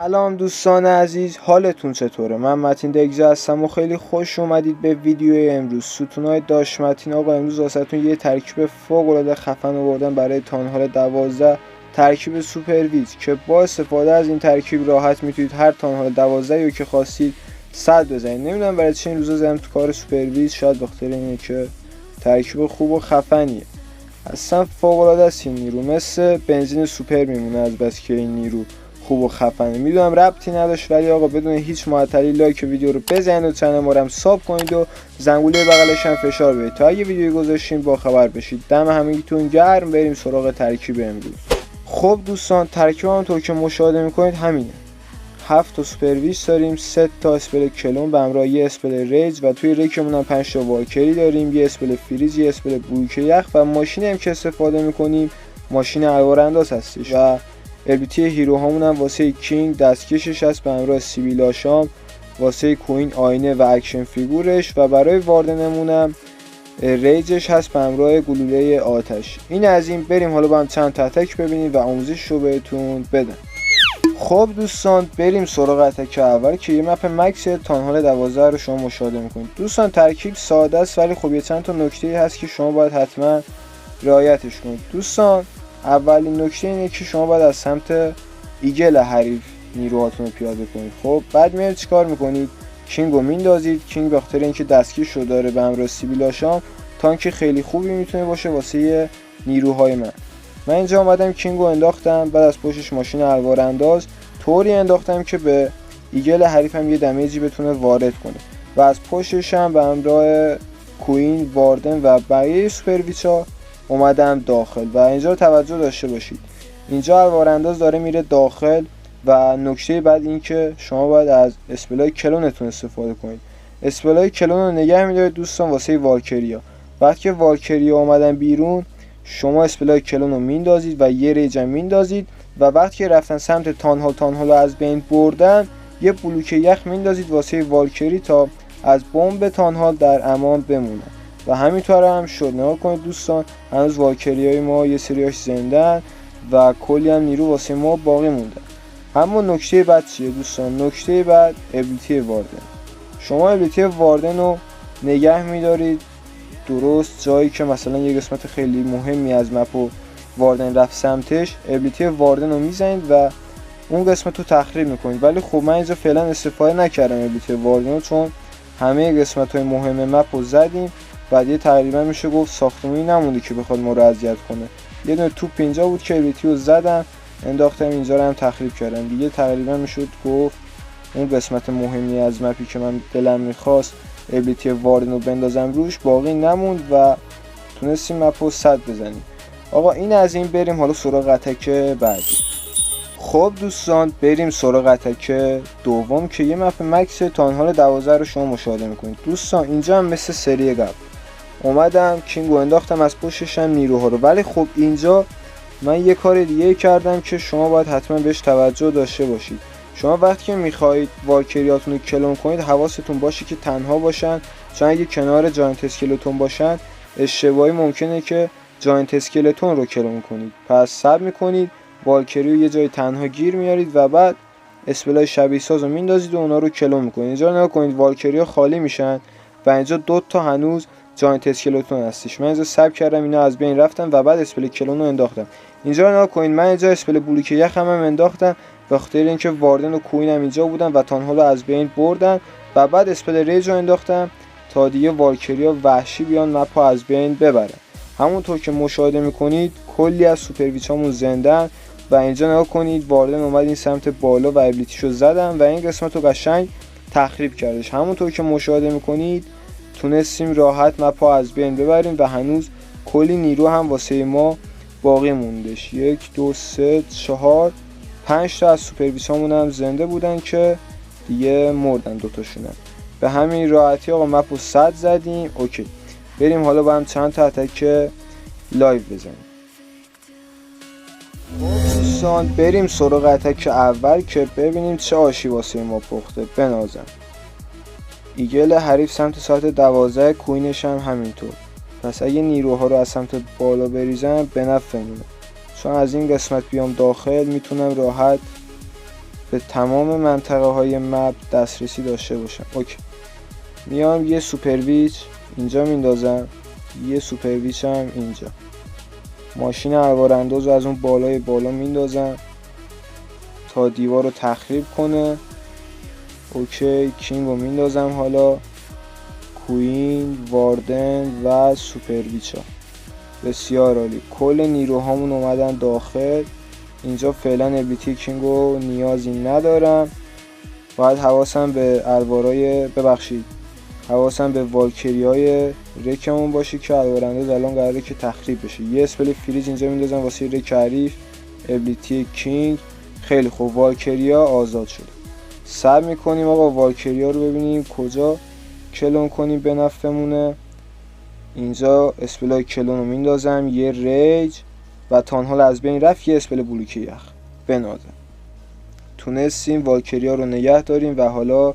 سلام دوستان عزیز، حالتون چطوره؟ من متین دگزه هستم و خیلی خوش اومدید به ویدیو امروز. ستونای داش متین آقا امروز واسهتون یه ترکیب فوق العاده خفن آوردم برای تانهال 12، ترکیب سوپرویز که با استفاده از این ترکیب راحت میتونید هر تانهال 12 رو که خواستید 100 بزنید. نمیدونم برای چه این روزا زدم تو کار سوپرویز، شاید بخاطر اینه که ترکیب خوب و خفنیه. اصلا فوق العاده است این نیرو، مثل بنزین سوپر میمونه از بس که این نیرو خوب و خفنه. میدونم ربطی نداشت، ولی آقا بدون هیچ معطلی لایک ویدیو رو بزنید و چنل ما رو هم ساب کنید و زنگوله بغلش هم فشار بدید تا اگه ویدیوی گذاشتیم با خبر بشید. دم همگیتون گرم. بریم سراغ ترکیب امروز. خب دوستان، ترکیب همونطور که مشاهده میکنید همینه. 7 تا سوپرویز داریم، 3 تا اسپل کلون به همراه یه اسپل ریج و توی ریکمون هم 5 تا والکری داریم، یه اسپل فریز، یه اسپل بروک یخ و ماشینی هم که استفاده میکنیم ماشین الوار انداز هستش و البیتی هیرو هامون هم واسه کینگ دستکشش هست به همراه سیبیل آشام، واسه کوین آینه و اکشن فیگورش و برای واردنمون هم ریجش هست به همراه گلوله آتش. این از این. بریم حالا با هم چند تا اتک ببینیم و آموزش رو بهتون بدم. خب دوستان، بریم سراغ اتک اول که یه مپ مکس تانهال 12 رو شما مشاهده میکنید. دوستان ترکیب ساده است ولی خب یه چند تا نکته هست که شما باید حتما رعایتش کنید. دوستان اولین نکته اینه که شما باید از سمت ایگل حریف نیروهاتون رو پیاده کنید. خب بعد میاد چیکار میکنید؟ کینگ رو میندازید. کینگ به خاطر اینکه دستکش رو داره به همراه سیبیل آشام، تانک خیلی خوبی میتونه باشه واسه نیروهای من اینجا اومدم کینگ رو انداختم، بعد از پشتش ماشین الوار انداز طوری انداختم که به ایگل حریفم یه دمیجی بتونه وارد کنه و از پشتش هم به همراه کوین، واردن و بقیه سوپرویچا اومدم داخل. و اینجا توجه داشته باشید، اینجا الوار انداز داره میره داخل و نکته بعد این که شما باید از اسپلای کلونتون استفاده کنید. اسپلای کلون رو نگه میدارید دوستان واسه والکریا. وقتی که والکریا اومدن بیرون شما اسپلای کلون رو میندازید و یه ریج هم میندازید و وقتی که رفتن سمت تانهال رو از بین بردن یه بلوک یخ میندازید واسه والکری تا از بمب تانهال در امان بمونه و همینطور هم شد. نگاه کنید دوستان، هنوز والکریای ما یه سریاش زندن و کلی هم نیرو واسه ما باقی مونده. اما نکته بعد چیه دوستان؟ نکته بعد ابیلیتی واردن. شما ابیلیتی واردن رو نگه میدارید درست جایی که مثلا یه قسمت خیلی مهمی از مپ و واردن رفت سمتش، ابیلیتی واردن رو میزنید و اون قسمت رو تخریب میکنید. ولی خب من اینجا فعلا استفاده نکردم ابیلیتی واردن رو، چون همه قسمت های مهم مپ رو زدیم. بعد یه تقریبا میشه گفت ساختمونی نمونده که بخواد ما رو اذیت کنه. یه دونه توپ اینجا بود که ابیلیتی رو زدم انداختم اینجا رو هم تخریب کردم دیگه. تقریبا میشد گفت اون قسمت مهمی از مپی که من دلم میخواست ابیلیتی واردن رو بندازم روش باقی نموند و تونستیم مپ رو 100 بزنیم. آقا این از این. بریم حالا سراغ اتک بعدی. خب دوستان بریم سراغ اتک دوم که یه مپ مکس تانهال 12 رو شما مشاهده میکنید. دوستان اینجا هم مثل سری قبل اومدم کینگ رو انداختم از پشتش هم نیروها رو، ولی خب اینجا من یه کار دیگه کردم که شما باید حتما بهش توجه داشته باشید. شما وقتی که میخواهید والکریاتون رو کلون کنید حواستون باشه که تنها باشن، چون اگه کنار جاینت اسکلتون باشن اشتباهی ممکنه که جاینت اسکلتون رو کلون کنید. پس صبر میکنید، والکری رو یه جای تنها گیر میارید و بعد اسپلای شبیه ساز رو میندازید و اونا رو کلون میکنید. اینجا نگاه کنید والکری خالی میشن و اینجا 2 تا هنوز جاینت اسکلتون هستش. من اینجا ساب کردم اینا از بین رفتن و بعد اسپل کلون رو انداختم. اینجا نگاه کنید، من اینجا اسپل بلوک یخ هم انداختم به خاطر اینکه واردن و کوین هم اینجا بودن و تانهال رو از بین بردن و بعد اسپل ریج رو انداختم تا دیگه والکریا وحشی بیان مپ از بین ببرن. همونطور که مشاهده میکنید کلی از سوپرویچامون زندن و اینجا نگاه کنید واردن اومد این سمت بالا و ابیلیتیشو زدم و این قسمت رو قشنگ تخریب کردش. همونطور که مشاهده میکنید تونستیم راحت مپ از بین ببریم و هنوز کلی نیرو هم واسه ما باقی موندش. 1 2 3 4 5 تا از سوپرویچامون هم زنده بودن که دیگه مردن 2 تاشون. به همین راحتی آقا مپ رو 100 زدیم. اوکی، بریم حالا با هم چند تا اتک لایو بزنیم. دوستان بریم سراغ اتک اول که ببینیم چه آشی واسه ما پخته. بنازم ایگل حریف سمت ساعت 12، کوینش هم همینطور. پس اگه نیروها رو از سمت بالا بریزم به نفع میمونه، چون از این قسمت بیام داخل میتونم راحت به تمام منطقه های مپ دسترسی داشته باشم. اوکی، میام یه سوپرویچ اینجا میندازم، یه سوپرویچ هم اینجا. ماشین الوار-انداز رو از اون بالای بالا میندازم تا دیوار رو تخریب کنه. اوکی، کینگ رو میندازم، حالا کوین، واردن و سوپرویچ ها. بسیار عالی، کل نیروهامون اومدن داخل. اینجا فعلا ابیلیتی کینگ رو نیازی ندارم. باید حواسم به الوارای حواسم به والکری های رکمون باشه که الوار-انداز الان قراره که تخریب بشه. یه اسپل فریز اینجا میندازم واسه رک حریف، ابیلیتی کینگ. خیلی خوب، والکری ها آزاد شده. سب میکنیم آقا والکری ها رو ببینیم کجا کلون کنیم به نفعمونه. اینجا اسپلای کلون رو میندازم، یه ریج و تانهال از بین رفت، یه اسپل بلوک یخ بنازم. تونستیم والکری ها رو نگه داریم و حالا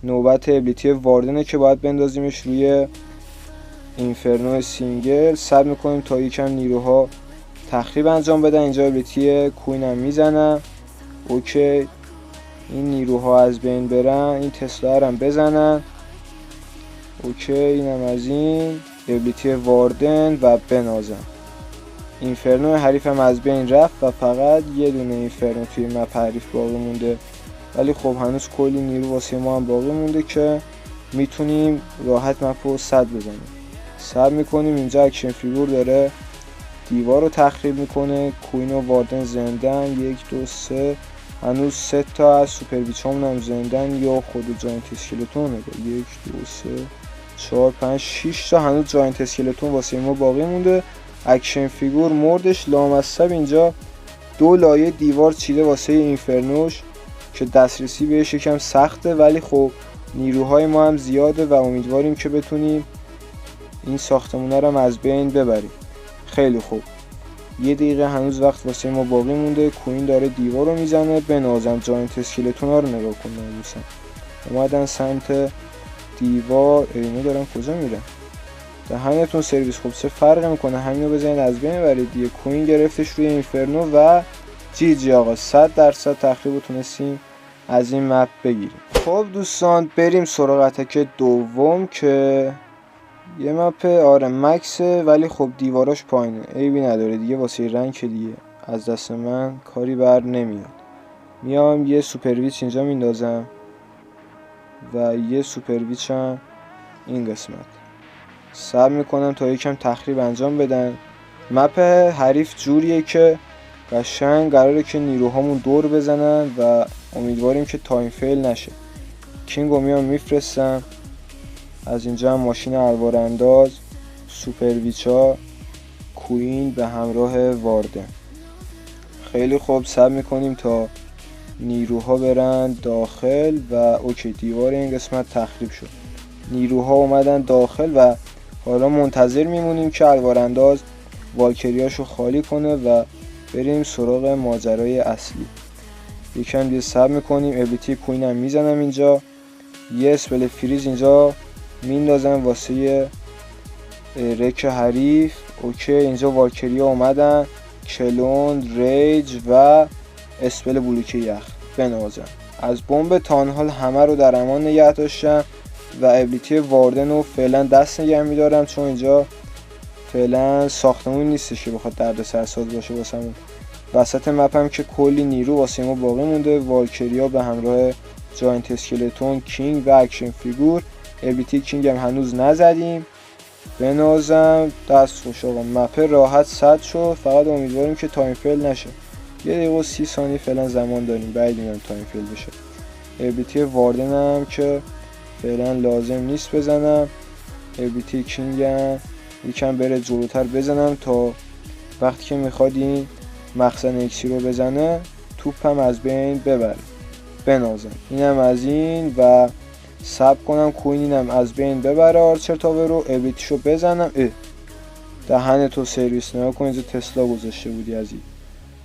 نوبت ابیلیتی واردنه که باید بندازیمش روی اینفرنو سینگل. سب میکنیم تا یکم نیروها تخریب انجام بدن. اینجا ابیلیتی کوین هم میزنم. اوکی، این نیروها از بین برن، این تسلا هم بزنن. اوکی، اینم از این ابیلیتی واردن و بنازم. اینفرنو حریفم از بین رفت و فقط یه دونه اینفرنو توی مپ حریف باقی مونده، ولی خب هنوز کلی نیرو واسه ما هم باقی مونده که میتونیم راحت مپ رو صد بزنیم. صد میکنیم، اینجا اکشن فیگور داره دیوار رو تخریب میکنه. کوین و واردن زندن، 1 2 3، هنوز 3 تا از سوپرویچ همون هم زندن یا خود جاینت اسکلتون نگه. 1 2 3 4 5 6 تا هنوز جاینت اسکلتون واسه ما باقی مونده. اکشن فیگور مردش لامصب اینجا 2 لایه دیوار چیده واسه اینفرنوش که دسترسی بهش یکم سخته، ولی خب نیروهای ما هم زیاده و امیدواریم که بتونیم این ساختمونه رو از بین ببریم. خیلی خوب، 1 دقیقه هنوز وقت واسه ما باقی مونده. کوین داره دیوار رو میزنه. بنازم جاینت اسکلتون ها رو نگاه کن، ناموسن اومدن سمت دیوار. اینو دارن کجا میرن؟ دهنتون سرویس. خب چه فرقی میکنه، همینو بزنید از بین برید دیگه. کوین گرفتش روی اینفرنو و جی آقا 100% تخریب تونستیم از این مپ بگیریم. خب دوستان، بریم سراغ اتک دوم که یه مپ مکسه، ولی خب دیواراش پایینه، عیبی نداره دیگه. واسه رنگ که دیگه از دست من کاری بر نمیاد. میام یه سوپرویچ اینجا میندازم و یه سوپرویچ هم این قسمت. سعی میکنم تا یکم تخریب انجام بدن. مپ حریف جوریه که قشنگ قراره که نیروهامون دور بزنن و امیدواریم که تایم فیل نشه. کینگو میام میفرستم. از اینجا هم ماشین الوار-انداز، سوپرویچا، کوین به همراه واردن. خیلی خوب، سعی میکنیم تا نیروها برن داخل و اوکی، دیوار این قسمت تخریب شد. نیروها اومدن داخل و حالا منتظر میمونیم که الوار-انداز والکریاشو خالی کنه و بریم سراغ ماجرای اصلی. یکم دیگه صبر میکنیم. ابیلیتی کوین هم میزنم اینجا، یه اسپل فریز اینجا میندازم واسه رک حریف. اوکی، اینجا والکریا اومدن، کلون، ریج و اسپل بلوک یخ بنازم. از بمب تانهال همه رو در امان نگه داشتم و ابیلیتی واردن رو فعلا دست نگه میدارم، چون اینجا فعلا ساختمون نیستش که بخواد درد سرساز باشه واسمون. وسط مپ هم که کلی نیرو واسه ما باقی مونده. والکریا به همراه جاینت اسکلتون، کینگ و اکشن فیگور. ابیلیتی کینگ هم هنوز نزدیم. بنازم دست خوش آقا، مپ راحت 100 شد. فقط امیدواریم که تایم فیل نشه. 1 دقیقه و 30 ثانیه فعلا زمان داریم، بعد میگم تایم فیل بشه. ابیلیتی واردن هم که فعلا لازم نیست بزنم. ابیلیتی کینگ هم یکم بره جلوتر بزنم تا وقتی که میخواد این مخزن اکسی رو بزنه توپم از بین ببره. بنازم اینم از این و ساب کنم کوین اینم از بین ببره. آرچر تاور رو ابیلیتیشو بزنم. دهن تو سرویس، نگاه کن اینجا تسلا گذاشته بودی. از این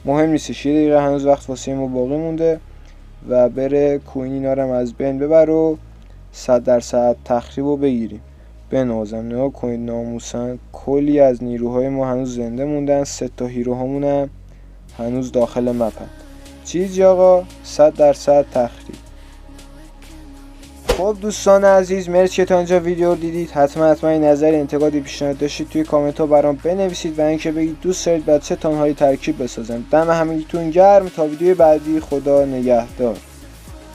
مهم نیستش، 1 دقیقه هنوز وقت واسه ما باقی مونده و بره کوین اینا رو از بین ببر و 100% تخریب رو بگیریم. بنازم نگاه کنید ناموسن کلی از نیروهای ما هنوز زنده موندن. 3 تا هیرو همون هم هنوز داخل مپن. چیزی آقا 100% تخریب. خب دوستان عزیز، مرسی که تا اینجا ویدیو رو دیدید. حتما این نظر انتقادی پیشنهاد داشتید توی کامنت ها برام بنویسید و اینکه بگید دوست دارید بعد چه تانهایی ترکیب بسازم. دم همگیتون گرم تا ویدیو بعدی. خدا نگهدار.